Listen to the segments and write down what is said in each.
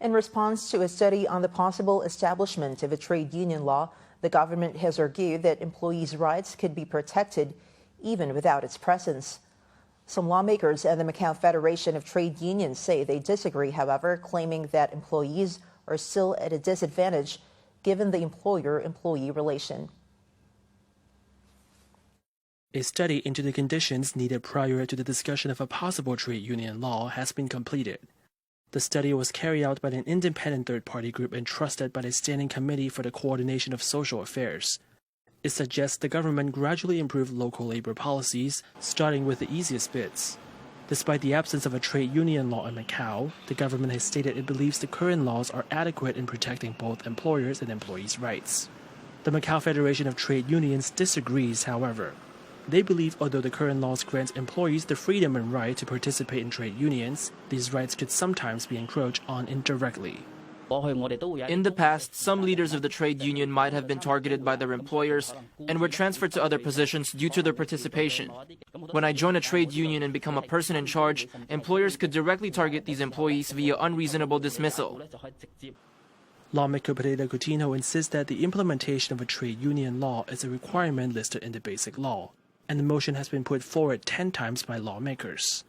In response to a study on the possible establishment of a trade union law, the government has argued that employees' rights could be protected even without its presence. Some lawmakers and the Macau Federation of Trade Unions say they disagree, however, claiming that employees are still at a disadvantage given the employer-employee relation. A study into the conditions needed prior to the discussion of a possible trade union law has been completed. The study was carried out by an independent third-party group entrusted by the Standing Committee for the Coordination of Social Affairs. It suggests the government gradually improve local labor policies, starting with the easiest bits. Despite the absence of a trade union law in Macau, the government has stated it believes the current laws are adequate in protecting both employers' and employees' rights. The Macau Federation of Trade Unions disagrees, however. They believe although the current laws grant employees the freedom and right to participate in trade unions, these rights could sometimes be encroached on indirectly. In the past, some leaders of the trade union might have been targeted by their employers and were transferred to other positions due to their participation. When I join a trade union and become a person in charge, employers could directly target these employees via unreasonable dismissal. Lawmaker Pereira Coutinho insists that the implementation of a trade union law is a requirement listed in the Basic Law, and the motion has been put forward 10 times by lawmakers.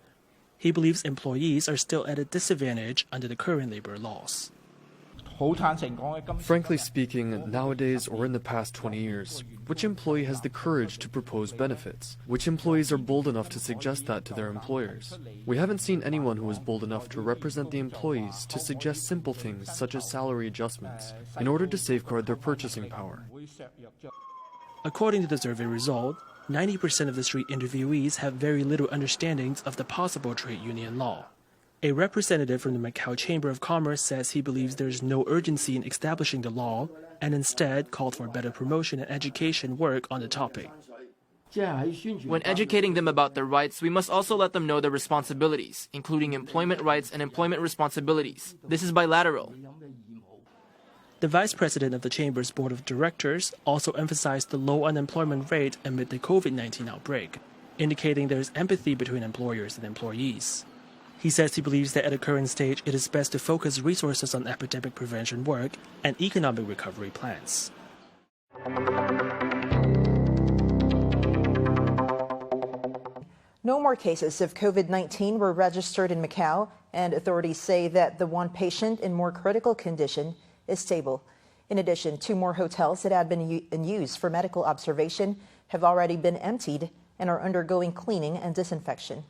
He believes employees are still at a disadvantage under the current labor laws. Frankly speaking, nowadays or in the past 20 years, which employee has the courage to propose benefits? Which employees are bold enough to suggest that to their employers? We haven't seen anyone who is bold enough to represent the employees to suggest simple things such as salary adjustments in order to safeguard their purchasing power. According to the survey result, 90% of the street interviewees have very little understandings of the possible trade union law. A representative from the Macau Chamber of Commerce says he believes there is no urgency in establishing the law and instead called for better promotion and education work on the topic. When educating them about their rights, we must also let them know their responsibilities, including employment rights and employment responsibilities. This is bilateral. The vice president of the Chamber's board of directors also emphasized the low unemployment rate amid the COVID-19 outbreak, indicating there is empathy between employers and employees. He says he believes that at the current stage it is best to focus resources on epidemic prevention work and economic recovery plans. No more cases of COVID-19 were registered in Macau, and authorities say that the one patient in more critical condition is stable. In addition, 2 more hotels that had been in use for medical observation have already been emptied and are undergoing cleaning and disinfection.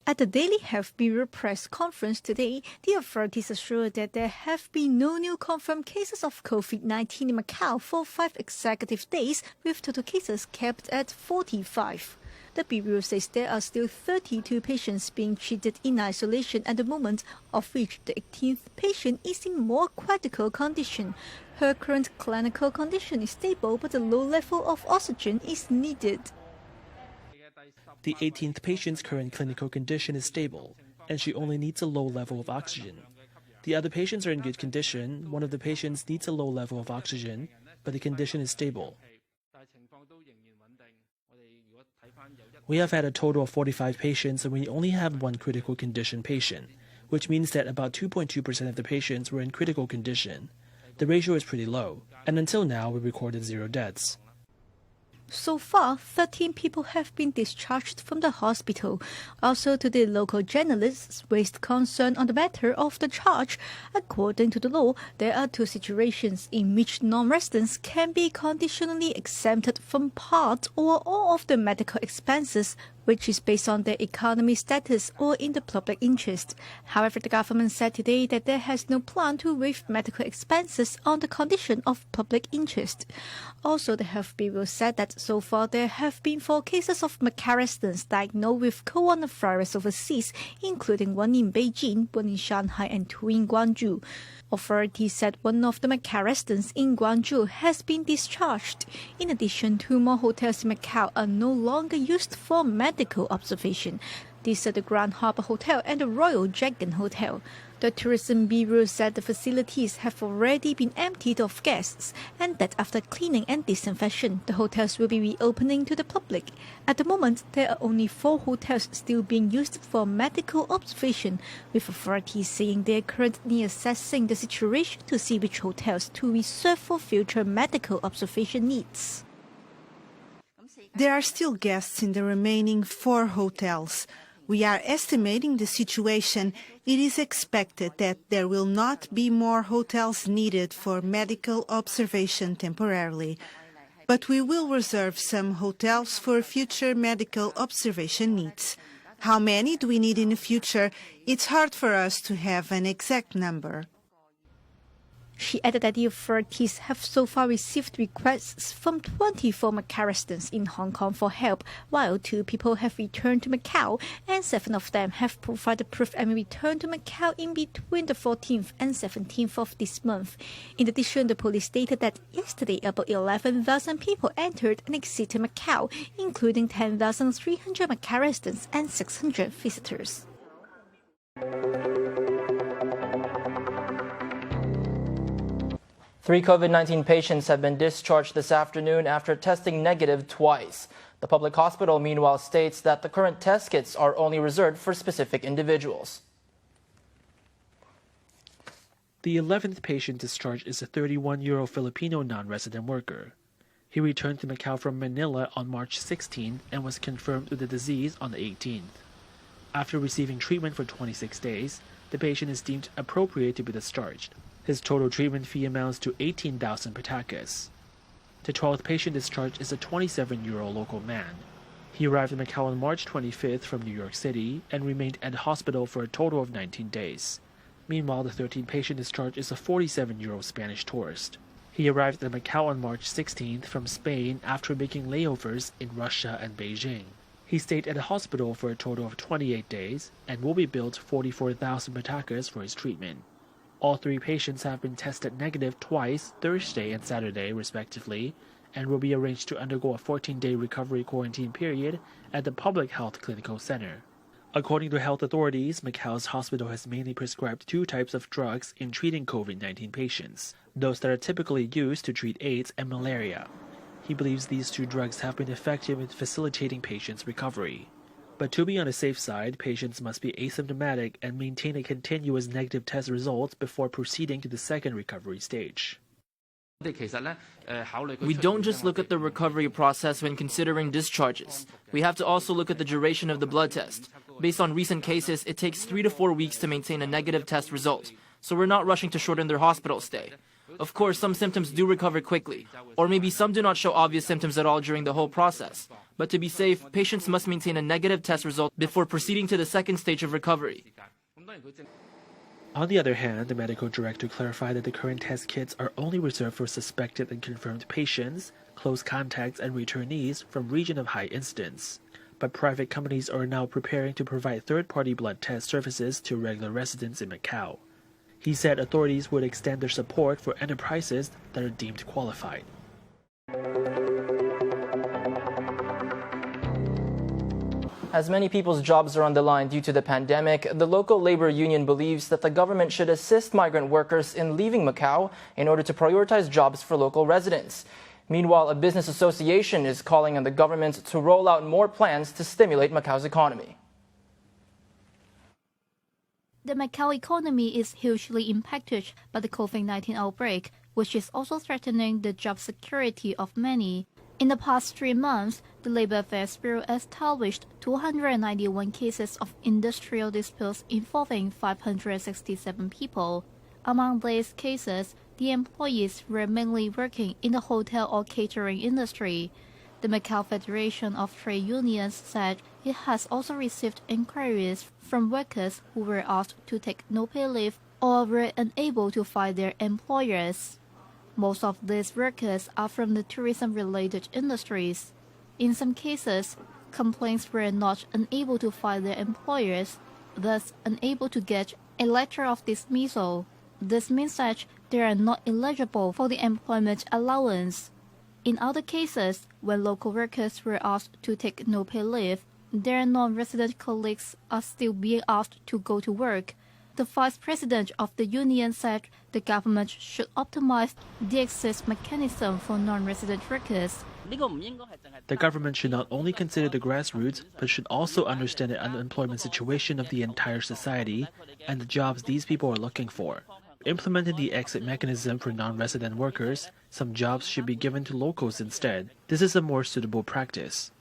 At the Daily Health Bureau press conference today, the authorities assured that there have been no new confirmed cases of COVID-19 in Macau for 5 consecutive days, with total cases kept at 45. The Bureau says there are still 32 patients being treated in isolation at the moment, of which the 18th patient is in more critical condition. Her current clinical condition is stable, but a low level of oxygen is needed. The 18th patient's current clinical condition is stable, and she only needs a low level of oxygen. The other patients are in good condition. One of the patients needs a low level of oxygen, but the condition is stable. We have had a total of 45 patients, and we only have 1 critical condition patient, which means that about 2.2% of the patients were in critical condition. The ratio is pretty low, and until now we recorded 0 deaths. So far, 13 people have been discharged from the hospital. Also, to the local journalists raised concern on the matter of the charge. According to the law, there are 2 situations in which non-residents can be conditionally exempted from part or all of the medical expenses, which is based on their economic status or in the public interest. However, the government said today that there has no plan to waive medical expenses on the condition of public interest. Also, the Health Bureau said that so far there have been 4 cases of Macau residents diagnosed with coronavirus overseas, including 1 in Beijing, 1 in Shanghai, and 2 in Guangzhou. Authorities said 1 of the Macau residents in Guangzhou has been discharged. In addition, 2 more hotels in Macau are no longer used for medical observation. These are the Grand Harbour Hotel and the Royal Dragon Hotel. The Tourism Bureau said the facilities have already been emptied of guests and that after cleaning and disinfection, the hotels will be reopening to the public. At the moment, there are only 4 hotels still being used for medical observation, with authorities saying they are currently assessing the situation to see which hotels to reserve for future medical observation needs. There are still guests in the remaining 4 hotels. We are estimating the situation. It is expected that there will not be more hotels needed for medical observation temporarily. But we will reserve some hotels for future medical observation needs. How many do we need in the future? It's hard for us to have an exact number. She added that the authorities have so far received requests from 24 Macau residents in Hong Kong for help, while 2 people have returned to Macau and 7 of them have provided proof and returned to Macau in between the 14th and 17th of this month. In addition, the police stated that yesterday about 11,000 people entered and exited Macau, including 10,300 Macau residents and 600 visitors. 3 COVID-19 patients have been discharged this afternoon after testing negative twice. The public hospital, meanwhile, states that the current test kits are only reserved for specific individuals. The 11th patient discharged is a 31-year-old Filipino non-resident worker. He returned to Macau from Manila on March 16 and was confirmed with the disease on the 18th. After receiving treatment for 26 days, the patient is deemed appropriate to be discharged. His total treatment fee amounts to 18,000 patakas. The 12th patient discharged is a 27-year-old local man. He arrived in Macau on March 25th from New York City and remained at the hospital for a total of 19 days. Meanwhile, the 13th patient discharged is a 47-year-old Spanish tourist. He arrived in Macau on March 16th from Spain after making layovers in Russia and Beijing. He stayed at the hospital for a total of 28 days and will be billed 44,000 patakas for his treatment. All 3 patients have been tested negative twice, Thursday and Saturday, respectively, and will be arranged to undergo a 14-day recovery quarantine period at the Public Health Clinical Center. According to health authorities, Macau's hospital has mainly prescribed 2 types of drugs in treating COVID-19 patients, those that are typically used to treat AIDS and malaria. He believes these 2 drugs have been effective in facilitating patients' recovery. But to be on the safe side, patients must be asymptomatic and maintain a continuous negative test results before proceeding to the second recovery stage. We don't just look at the recovery process when considering discharges. We have to also look at the duration of the blood test. Based on recent cases, it takes 3 to 4 weeks to maintain a negative test result, so we're not rushing to shorten their hospital stay. Of course, some symptoms do recover quickly, or maybe some do not show obvious symptoms at all during the whole process. But to be safe, patients must maintain a negative test result before proceeding to the second stage of recovery. On the other hand, the medical director clarified that the current test kits are only reserved for suspected and confirmed patients, close contacts, and returnees from region of high incidence. But private companies are now preparing to provide third-party blood test services to regular residents in Macau. He said authorities would extend their support for enterprises that are deemed qualified. As many people's jobs are on the line due to the pandemic, the local labor union believes that the government should assist migrant workers in leaving Macau in order to prioritize jobs for local residents. Meanwhile, a business association is calling on the government to roll out more plans to stimulate Macau's economy. The Macau economy is hugely impacted by the COVID-19 outbreak, which is also threatening the job security of many. In the past 3 months, the Labor Affairs Bureau established 291 cases of industrial disputes involving 567 people. Among these cases, the employees were mainly working in the hotel or catering industry. The Macau Federation of Trade Unions said it has also received inquiries from workers who were asked to take no-pay leave or were unable to find their employers. Most of these workers are from the tourism-related industries. In some cases, complaints were not unable to find their employers, thus unable to get a letter of dismissal. This means that they are not eligible for the employment allowance. In other cases, when local workers were asked to take no-pay leave, their non-resident colleagues are still being asked to go to work. The vice president of the union said the government should optimize the access mechanism for non-resident workers. The government should not only consider the grassroots, but should also understand the unemployment situation of the entire society and the jobs these people are looking for. Implementing the exit mechanism for non-resident workers, some jobs should be given to locals instead. This is a more suitable practice.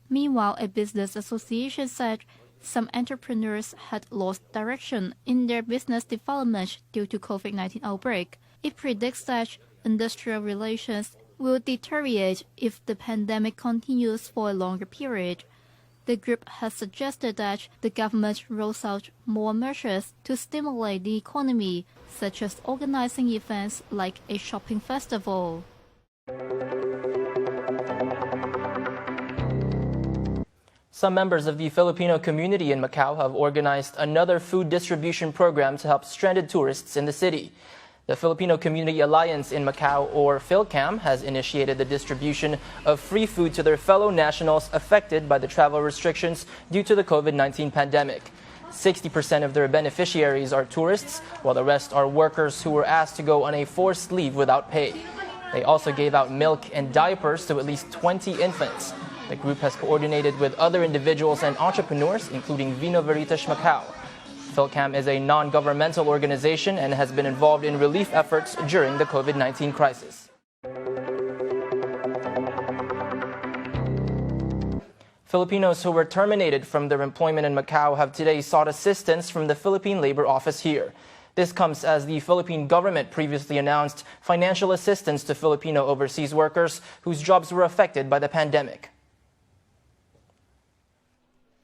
Meanwhile, a business association said some entrepreneurs had lost direction in their business development due to COVID-19 outbreak. It predicts that industrial relations will deteriorate if the pandemic continues for a longer period. The group has suggested that the government rolls out more measures to stimulate the economy, such as organizing events like a shopping festival. Some members of the Filipino community in Macau have organized another food distribution program to help stranded tourists in the city. The Filipino Community Alliance in Macau, or PhilCam, has initiated the distribution of free food to their fellow nationals affected by the travel restrictions due to the COVID-19 pandemic. 60% of their beneficiaries are tourists, while the rest are workers who were asked to go on a forced leave without pay. They also gave out milk and diapers to at least 20 infants. The group has coordinated with other individuals and entrepreneurs, including Vino Veritas Macau. PhilCam is a non-governmental organization and has been involved in relief efforts during the COVID-19 crisis. Filipinos who were terminated from their employment in Macau have today sought assistance from the Philippine Labor Office here. This comes as the Philippine government previously announced financial assistance to Filipino overseas workers whose jobs were affected by the pandemic.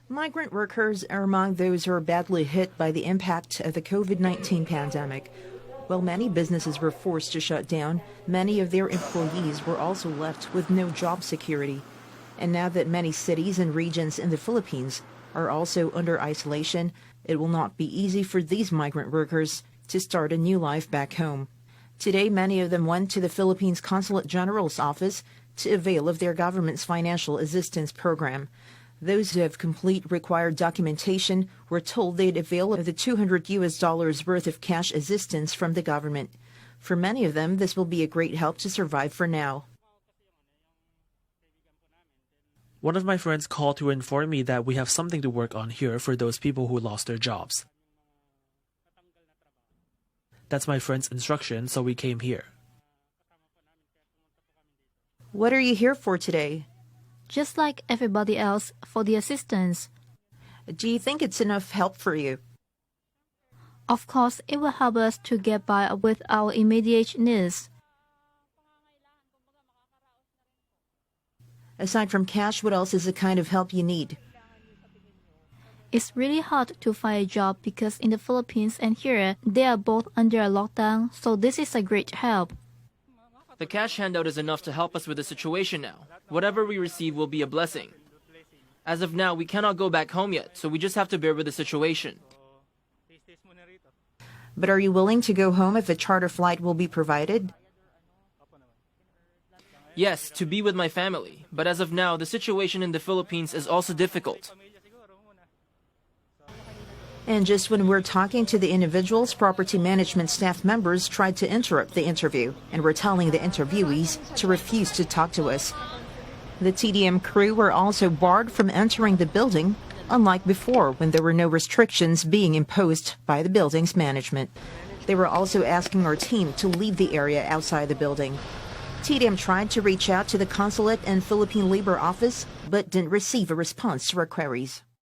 Migrant workers are among those who are badly hit by the impact of the COVID-19 pandemic. While many businesses were forced to shut down, many of their employees were also left with no job security. And now that many cities and regions in the Philippines are also under isolation, it will not be easy for these migrant workers to start a new life back home. Today, many of them went to the Philippines Consulate General's office to avail of their government's financial assistance program. Those who have complete required documentation were told they'd avail of the $200 worth of cash assistance from the government. For many of them, this will be a great help to survive for now. One of my friends called to inform me that we have something to work on here for those people who lost their jobs. That's my friend's instruction, so we came here. What are you here for today? Just like everybody else, for the assistance. Do you think it's enough help for you? Of course, it will help us to get by with our immediate needs. Aside from cash, what else is the kind of help you need? It's really hard to find a job because in the Philippines and here, they are both under a lockdown, so this is a great help. The cash handout is enough to help us with the situation now. Whatever we receive will be a blessing. As of now, we cannot go back home yet, so we just have to bear with the situation. But are you willing to go home if a charter flight will be provided? Yes, to be with my family. But as of now, the situation in the Philippines is also difficult. And just when we're talking to the individuals, property management staff members tried to interrupt the interview and were telling the interviewees to refuse to talk to us. The TDM crew were also barred from entering the building, unlike before when there were no restrictions being imposed by the building's management. They were also asking our team to leave the area outside the building. TDM tried to reach out to the Consulate and Philippine Labor Office, but didn't receive a response to our queries.